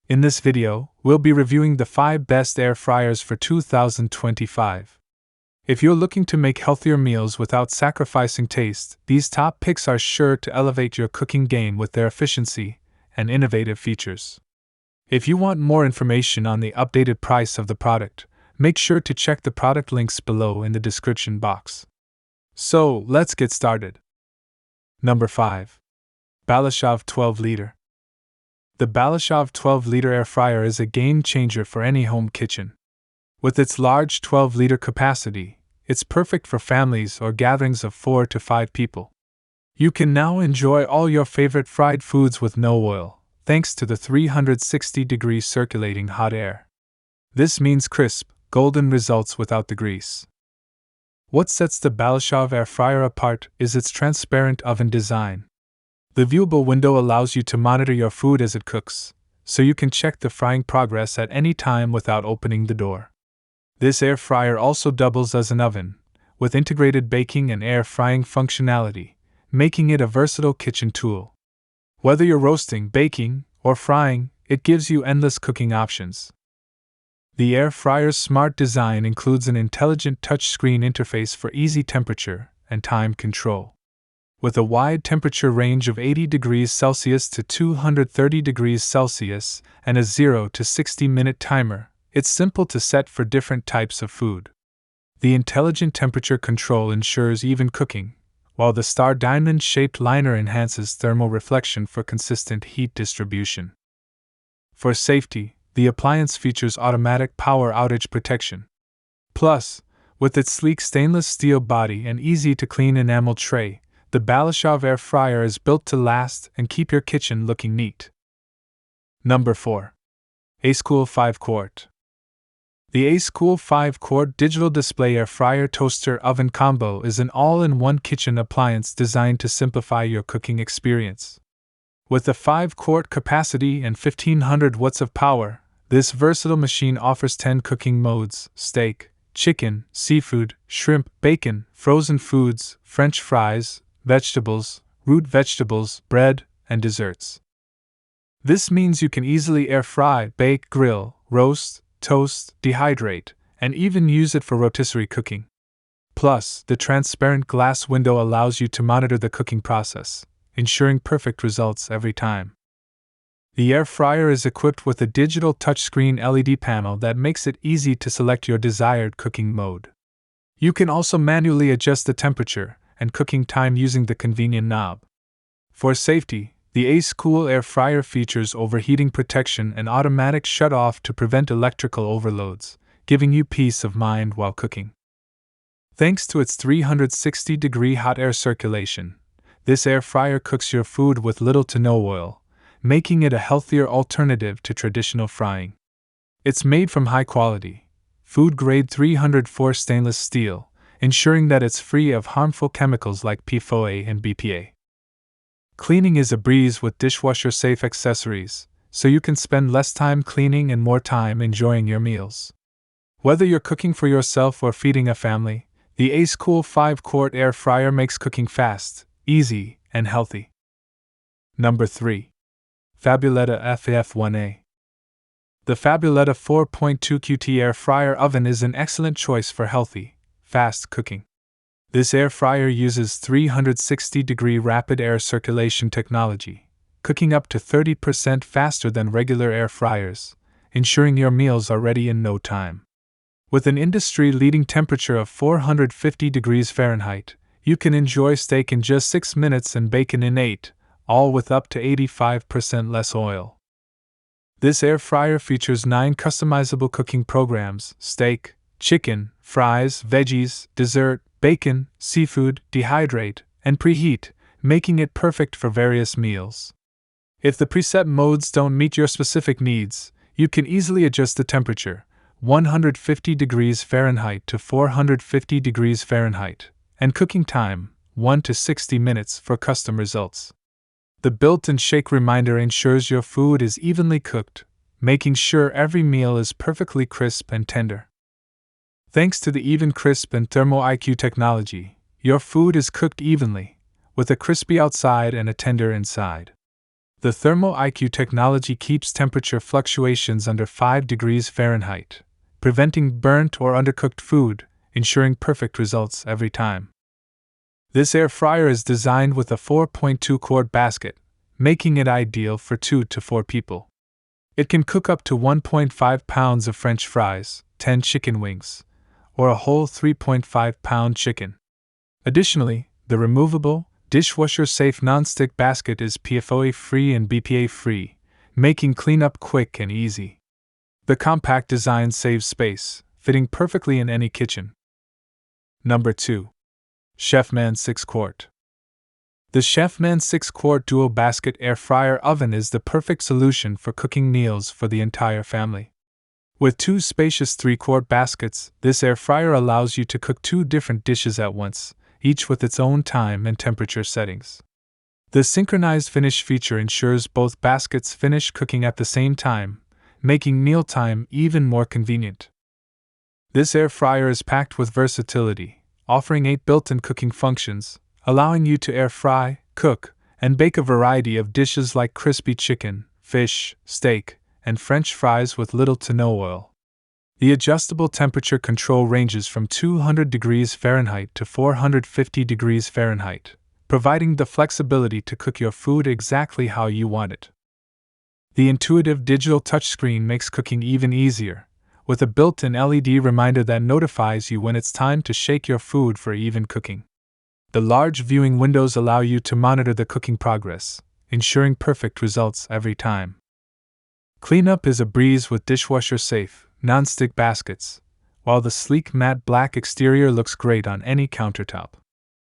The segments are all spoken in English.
In this video, we'll be reviewing the 5 best air fryers for 2025. If you're looking to make healthier meals without sacrificing taste, these top picks are sure to elevate your cooking game with their efficiency and innovative features. If you want more information on the updated price of the product, make sure to check the product links below in the description box. So, let's get started. Number 5. Balashov 12-liter. The Balashov 12-liter air fryer is a game changer for any home kitchen. With its large 12-liter capacity, it's perfect for families or gatherings of 4 to 5 people. You can now enjoy all your favorite fried foods with no oil, thanks to the 360-degree circulating hot air. This means crisp, golden results without the grease. What sets the Balashov air fryer apart is its transparent oven design. The viewable window allows you to monitor your food as it cooks, so you can check the frying progress at any time without opening the door. This air fryer also doubles as an oven, with integrated baking and air frying functionality, making it a versatile kitchen tool. Whether you're roasting, baking, or frying, it gives you endless cooking options. The air fryer's smart design includes an intelligent touchscreen interface for easy temperature and time control. With a wide temperature range of 80 degrees Celsius to 230 degrees Celsius and a 0 to 60-minute timer, it's simple to set for different types of food. The intelligent temperature control ensures even cooking, while the star diamond-shaped liner enhances thermal reflection for consistent heat distribution. For safety, the appliance features automatic power outage protection. Plus, with its sleek stainless steel body and easy-to-clean enamel tray, the Balashov air fryer is built to last and keep your kitchen looking neat. Number 4. Acekool 5 Quart. The Acekool 5 Quart digital display air fryer toaster oven combo is an all-in-one kitchen appliance designed to simplify your cooking experience. With a 5 quart capacity and 1500 watts of power, this versatile machine offers 10 cooking modes: steak, chicken, seafood, shrimp, bacon, frozen foods, French fries, vegetables, root vegetables, bread, and desserts. This means you can easily air fry, bake, grill, roast, toast, dehydrate, and even use it for rotisserie cooking. Plus, the transparent glass window allows you to monitor the cooking process, ensuring perfect results every time. The air fryer is equipped with a digital touchscreen LED panel that makes it easy to select your desired cooking mode. You can also manually adjust the temperature and cooking time using the convenient knob. For safety, the Acekool air fryer features overheating protection and automatic shut-off to prevent electrical overloads, giving you peace of mind while cooking. Thanks to its 360-degree hot air circulation, this air fryer cooks your food with little to no oil, making it a healthier alternative to traditional frying. It's made from high-quality, food-grade 304 stainless steel, ensuring that it's free of harmful chemicals like PFOA and BPA. Cleaning is a breeze with dishwasher-safe accessories, so you can spend less time cleaning and more time enjoying your meals. Whether you're cooking for yourself or feeding a family, the Acekool 5 Quart air fryer makes cooking fast, easy, and healthy. Number 3. Fabuletta FAF001A. The Fabuletta 4.2 QT air fryer oven is an excellent choice for healthy, fast cooking. This air fryer uses 360-degree rapid air circulation technology, cooking up to 30% faster than regular air fryers, ensuring your meals are ready in no time. With an industry-leading temperature of 450 degrees Fahrenheit, you can enjoy steak in just 6 minutes and bacon in 8, all with up to 85% less oil. This air fryer features 9 customizable cooking programs: steak, chicken, fries, veggies, dessert, bacon, seafood, dehydrate, and preheat, making it perfect for various meals. If the preset modes don't meet your specific needs, you can easily adjust the temperature, 150 degrees Fahrenheit to 450 degrees Fahrenheit, and cooking time, 1 to 60 minutes for custom results. The built-in shake reminder ensures your food is evenly cooked, making sure every meal is perfectly crisp and tender. Thanks to the Even Crisp and Thermo IQ technology, your food is cooked evenly, with a crispy outside and a tender inside. The Thermo IQ technology keeps temperature fluctuations under 5 degrees Fahrenheit, preventing burnt or undercooked food, ensuring perfect results every time. This air fryer is designed with a 4.2 quart basket, making it ideal for 2 to 4 people. It can cook up to 1.5 pounds of French fries, 10 chicken wings, or a whole 3.5-pound chicken. Additionally, the removable, dishwasher-safe non-stick basket is PFOA-free and BPA-free, making cleanup quick and easy. The compact design saves space, fitting perfectly in any kitchen. Number 2. Chefman 6 Quart. The Chefman 6 Quart Dual Basket Air Fryer Oven is the perfect solution for cooking meals for the entire family. With 2 spacious 3-quart baskets, this air fryer allows you to cook 2 different dishes at once, each with its own time and temperature settings. The synchronized finish feature ensures both baskets finish cooking at the same time, making mealtime even more convenient. This air fryer is packed with versatility, offering 8 built-in cooking functions, allowing you to air fry, cook, and bake a variety of dishes like crispy chicken, fish, steak, and French fries with little to no oil. The adjustable temperature control ranges from 200 degrees Fahrenheit to 450 degrees Fahrenheit, providing the flexibility to cook your food exactly how you want it. The intuitive digital touchscreen makes cooking even easier, with a built-in LED reminder that notifies you when it's time to shake your food for even cooking. The large viewing windows allow you to monitor the cooking progress, ensuring perfect results every time. Cleanup is a breeze with dishwasher-safe, non-stick baskets, while the sleek matte black exterior looks great on any countertop.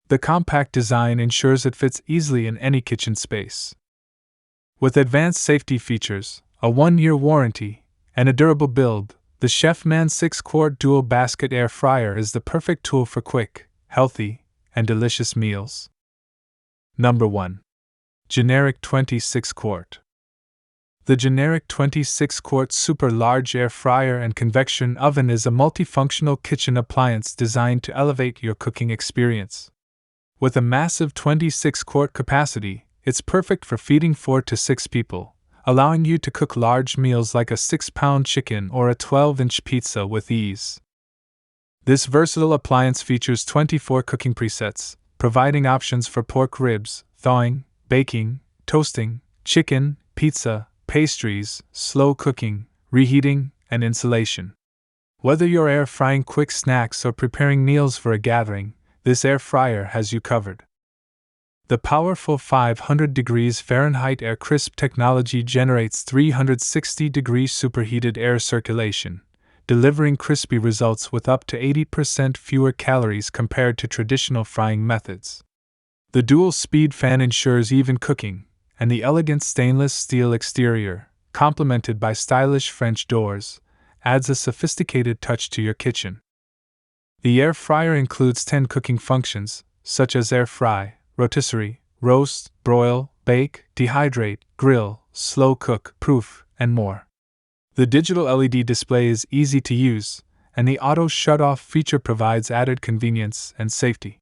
The compact design ensures it fits easily in any kitchen space. With advanced safety features, a 1-year warranty, and a durable build, the Chefman 6 Quart Dual Basket Air Fryer is the perfect tool for quick, healthy, and delicious meals. Number 1. Generic 26 Quart. The generic 26 quart super large air fryer and convection oven is a multifunctional kitchen appliance designed to elevate your cooking experience. With a massive 26 quart capacity, it's perfect for feeding 4 to 6 people, allowing you to cook large meals like a 6-pound chicken or a 12-inch pizza with ease. This versatile appliance features 24 cooking presets, providing options for pork ribs, thawing, baking, toasting, chicken, pizza, pastries, slow cooking, reheating, and insulation. Whether you're air frying quick snacks or preparing meals for a gathering, this air fryer has you covered. The powerful 500 degrees Fahrenheit air crisp technology generates 360 degrees superheated air circulation, delivering crispy results with up to 80% fewer calories compared to traditional frying methods. The dual-speed fan ensures even cooking, and the elegant stainless steel exterior, complemented by stylish French doors, adds a sophisticated touch to your kitchen. The air fryer includes 10 cooking functions, such as air fry, rotisserie, roast, broil, bake, dehydrate, grill, slow cook, proof, and more. The digital LED display is easy to use, and the auto shut-off feature provides added convenience and safety.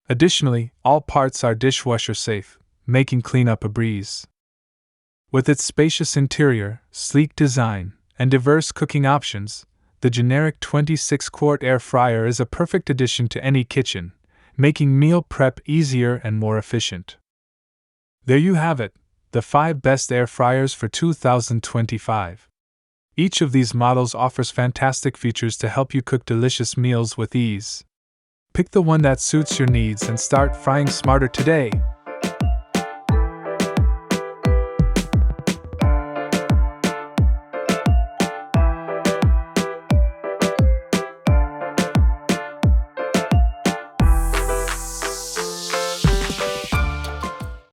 Additionally, all parts are dishwasher safe, making cleanup a breeze. With its spacious interior, sleek design, and diverse cooking options, the generic 26 quart air fryer is a perfect addition to any kitchen, making meal prep easier and more efficient. There you have it, the 5 best air fryers for 2025. Each of these models offers fantastic features to help you cook delicious meals with ease. Pick the one that suits your needs and start frying smarter today.